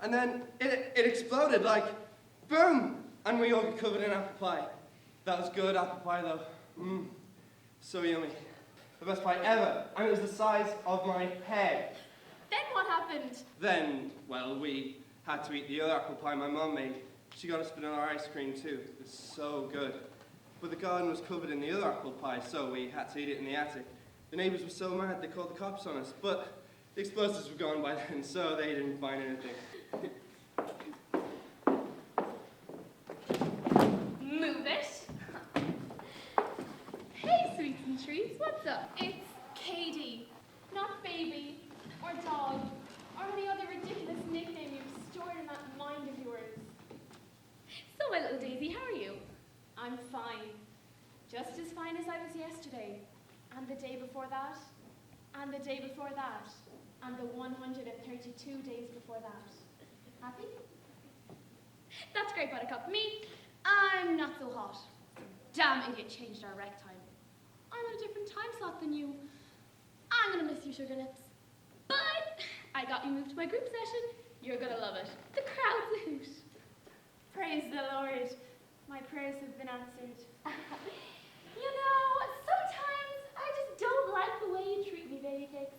And then it exploded like, boom! And we all got covered in apple pie. That was good apple pie though. So yummy. The best pie ever. And it was the size of my head. Then what happened? Then, well, we had to eat the other apple pie my mum made. She got us vanilla ice cream too. It was so good. But the garden was covered in the other apple pie, so we had to eat it in the attic. The neighbours were so mad they called the cops on us, but the explosives were gone by then, so they didn't find anything. Move it. Hey, sweets and treats, what's up? It's Cadie, not baby, or dog, or any other ridiculous nickname you've stored in that mind of yours. So, my little Daisy, how are you? I'm fine. Just as fine as I was yesterday, and the day before that, and the day before that, and the 132 days before that. Happy? That's great, Buttercup. Me, I'm not so hot. Damn idiot changed our rec time. I'm on a different time slot than you. I'm gonna miss you, sugar lips. But I got you moved to my group session. You're gonna love it. The crowd's a hoot. Praise the Lord. My prayers have been answered. You know, sometimes I just don't like the way you treat me, baby cakes.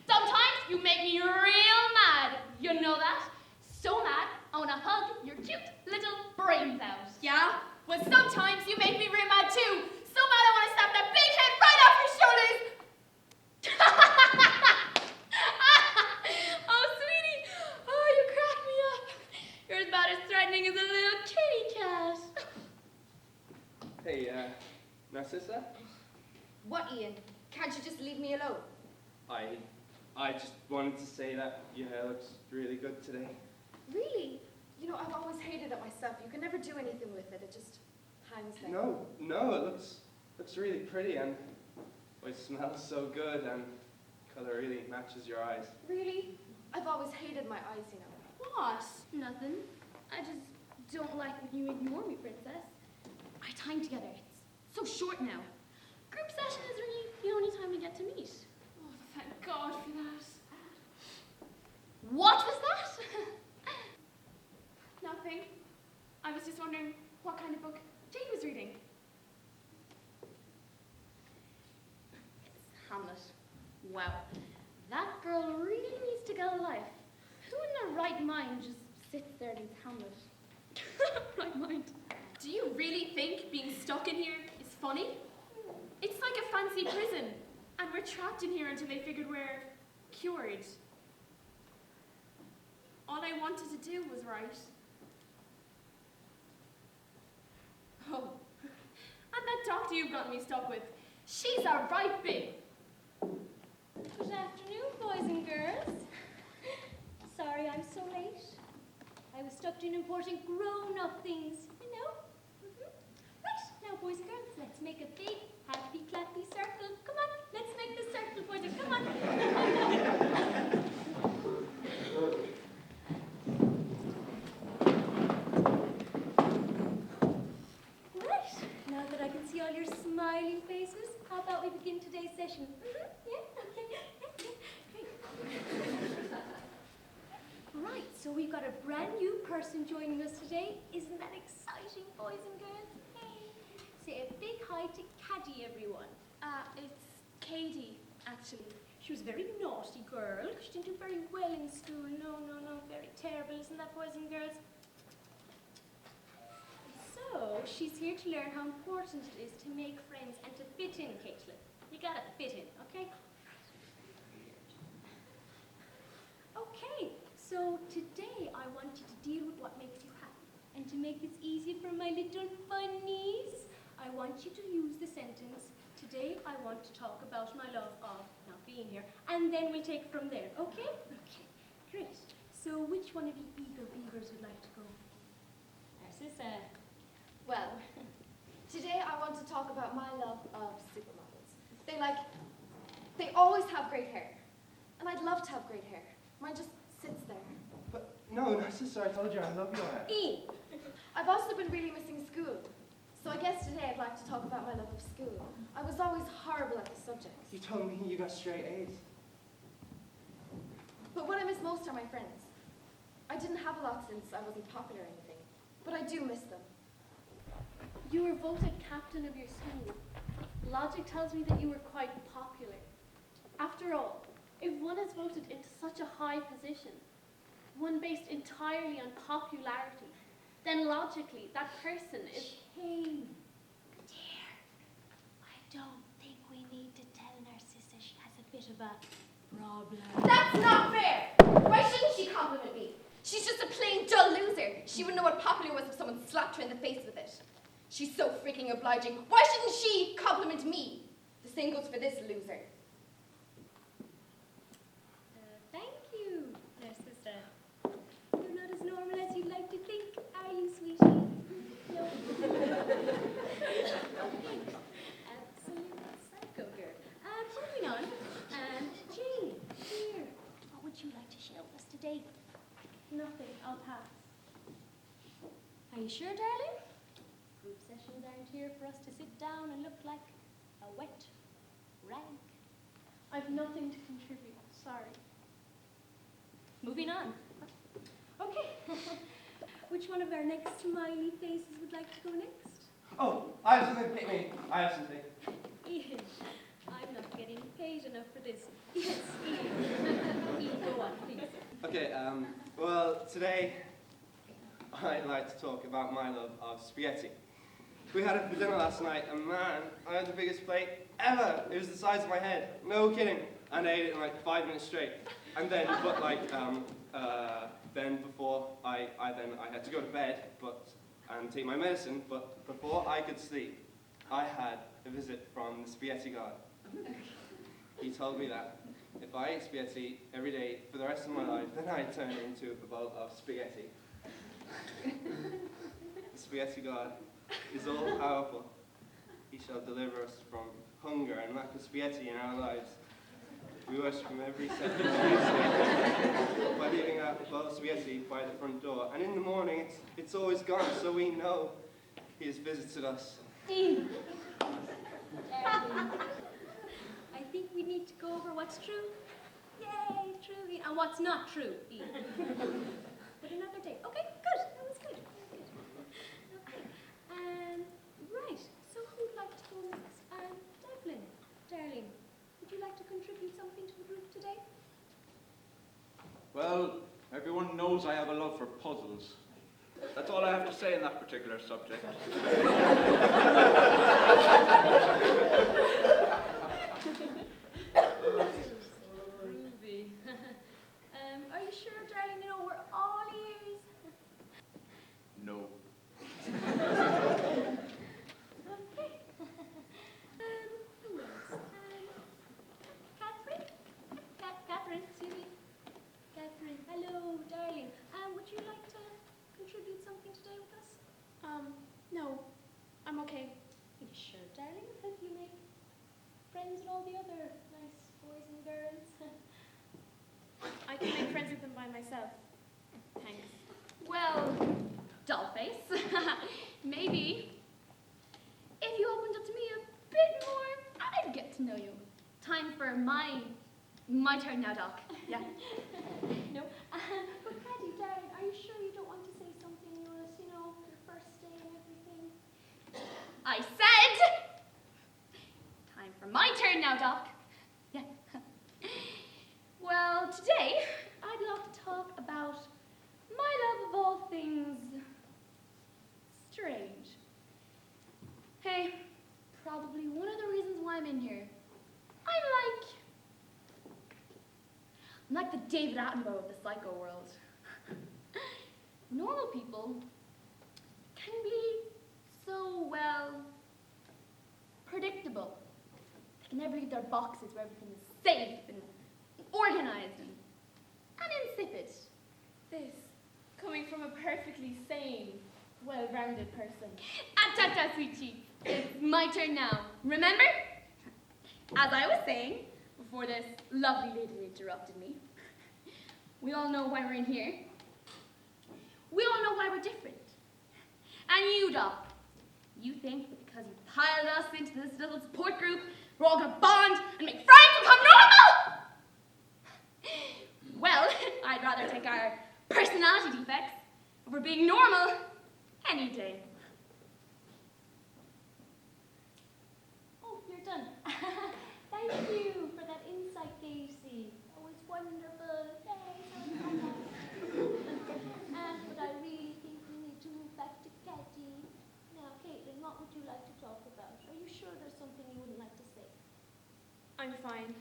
Sometimes you make me real mad. You know that? So mad, I want to hug your cute little brains out. Yeah? Well, sometimes you make me real mad too. So mad I want to snap that big head right off your shoulders. Oh, sweetie. Oh, you crack me up. You're as bad as threatening as a little kitty cat. Hey, Narcissa? What, Ian? Can't you just leave me alone? I just wanted to say that your hair looks really good today. Really? You know, I've always hated it myself. You can never do anything with it. It just hangs there. No, it looks really pretty and it smells so good and color really matches your eyes. Really? I've always hated my eyes, you know. What? Nothing. I just don't like when you ignore me, princess. Our time together, it's so short now. Group session is really the only time we get to meet. Oh, thank God for that. What was that? Nothing. I was just wondering what kind of book Jane was reading. It's Hamlet. Wow. That girl really needs to get a life. Who in their right mind just sits there and reads Hamlet? Right mind. Do you really think being stuck in here is funny? It's like a fancy prison, and we're trapped in here until they figured we're cured. All I wanted to do was write. Oh, and that doctor you've got me stuck with, she's a right big. Good afternoon, boys and girls. Sorry I'm so late. I was stuck doing important grown-up things, you know. Right, now boys and girls, let's make a big, happy, clappy circle. Come on, let's make the circle, boys and come on. Right, now that I can see all your smiling faces, how about we begin today's session? Yeah, okay. Right, so we've got a brand new person joining us today. Isn't that exciting, boys and girls? Hey. Say a big hi to Cadie, everyone. It's Cadie, actually. She was a very naughty girl. She didn't do very well in school. No. Very terrible, isn't that, boys and girls? So, she's here to learn how important it is to make friends and to fit in, Caitlin. You gotta fit in, okay? Okay, so today I want you to deal with what makes you happy. And to make this easy for my little bunnies, I want you to use the sentence, today I want to talk about my love of not being here, and then we'll take from there, okay? Okay, great. So which one of you eager beavers would like to go? Narcissa. Well, today I want to talk about my love of supermodels. They always have great hair. And I'd love to have great hair. Mine just sits there. But no, Narcissa, I told you I love your hair. Ian, I've also been really missing school. So I guess today I'd like to talk about my love of school. I was always horrible at the subjects. You told me you got straight A's. But what I miss most are my friends. I didn't have a lot since I wasn't popular or anything, but I do miss them. You were voted captain of your school. Logic tells me that you were quite popular. After all, if one is voted into such a high position, one based entirely on popularity, then logically that person is... Hey, dear, I don't think we need to tell Narcissa she has a bit of a problem. That's not fair! Why shouldn't she compliment me? She's just a plain dull loser. She wouldn't know what popular was if someone slapped her in the face with it. She's so freaking obliging. Why shouldn't she compliment me? The same goes for this loser. Thank you, Narcissa. You're not as normal as you'd like to think, are you, sweetie? No. Absolute psycho here. Moving on. Jane, dear, what would you like to share with us today? Nothing, I'll pass. Are you sure, darling? Group sessions aren't here for us to sit down and look like a wet rag. I've nothing to contribute, sorry. Moving on. Okay. Which one of our next smiley faces would like to go next? Oh, I have something. Pick me. I have something. Ian, I'm not getting paid enough for this. Yes, Ian. Ian, go on, please. Okay, well, today I'd like to talk about my love of spaghetti. We had it for dinner last night, and man, I had the biggest plate ever. It was the size of my head. No kidding. And I ate it in like 5 minutes straight. And then, then before I had to go to bed, and take my medicine, but before I could sleep, I had a visit from the spaghetti god. He told me that if I ate spaghetti every day for the rest of my life, then I'd turn into a bowl of spaghetti. The spaghetti god is all powerful. He shall deliver us from hunger and lack of spaghetti in our lives. We worship him every second Tuesday by leaving a bowl of spaghetti by the front door. And in the morning, it's always gone, so we know he has visited us. Ian. I think we need to go over what's true. Yay, true, Ian. And what's not true, Ian. But another day. Okay, good. That was good. Okay. Right. So who'd like to go next? Devlin, darling, would you like to contribute something to the group today? Well, everyone knows I have a love for puzzles. That's all I have to say in that particular subject. Groovy. Are you sure, darling? You know, we're all ears. No. Okay. Who else? Catherine? Catherine, excuse me. Catherine, hello, darling. Would you like to contribute something today with us? No, I'm okay. Are you sure, darling? Will help you make friends with all the other nice boys and girls? I can make friends with them by myself. Thanks. Well, dollface, maybe. If you opened up to me a bit more, I'd get to know you. Time for my turn now, Doc. Yeah. No. But Cadie, darling, are you sure you don't want to say something to us, you know, your first day and everything? I said, time for my turn now, Doc. Yeah. Well, today, I'd love to talk about my love of all things strange. Hey, probably one of the reasons why I'm in here. I'm like the David Attenborough of the psycho world. Normal people can be so, well, predictable. They can never leave their boxes where everything is safe and organized and insipid. This, coming from a perfectly sane, well-rounded person. Ta, sweetie. It's my turn now. Remember? As I was saying, before this lovely lady interrupted me, we all know why we're in here. We all know why we're different. And you, Doc, you think that because you piled us into this little support group, we're all gonna bond and make friends and become normal? Well, I'd rather take our personality defects over being normal any day. Oh, you're done. Thank you for that insight, Casey. That was wonderful. Thanks. But I really think we need to move back to Cadie. Now, Caitlin, what would you like to talk about? Are you sure there's something you wouldn't like to say? I'm fine.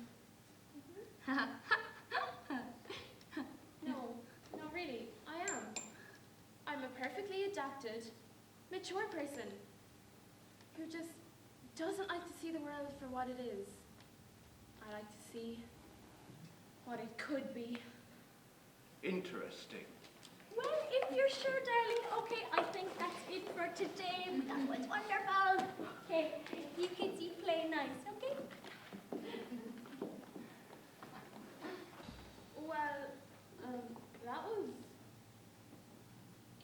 No, really, I am. I'm a perfectly adapted, mature person who just doesn't like to see the world for what it is. I like to see what it could be. Interesting. Well, if you're sure, darling, okay, I think that's it for today. That was wonderful. Okay, you kids, you play nice, okay? Well, that was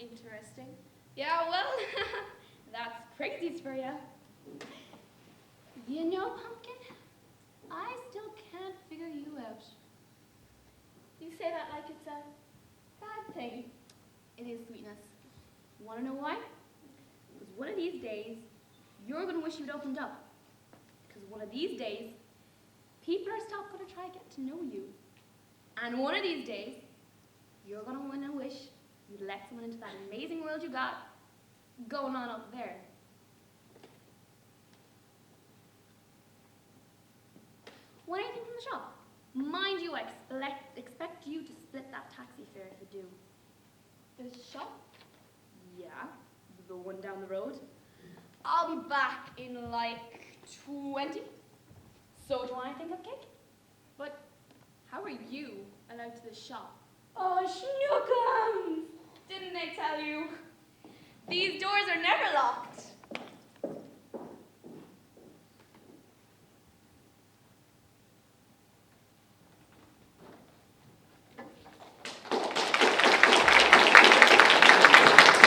interesting. Yeah, well, that's crazy for you. You know, Pumpkin, I still can't figure you out. You say that like it's a Bad thing. It is, sweetness. Want to know why? Because one of these days, you're going to wish you'd opened up. Because one of these days, people are still going to try to get to know you. And one of these days, you're going to want to wish you'd let someone into that amazing world you got going on up there. Want anything from the shop? Mind you, I expect you to split that taxi fare if you do. the shop. Yeah, the one down the road. I'll be back in like 20. So do you want to think of cake? But how are you allowed to the shop? Oh, schnookums! Didn't they tell you? These doors are never locked.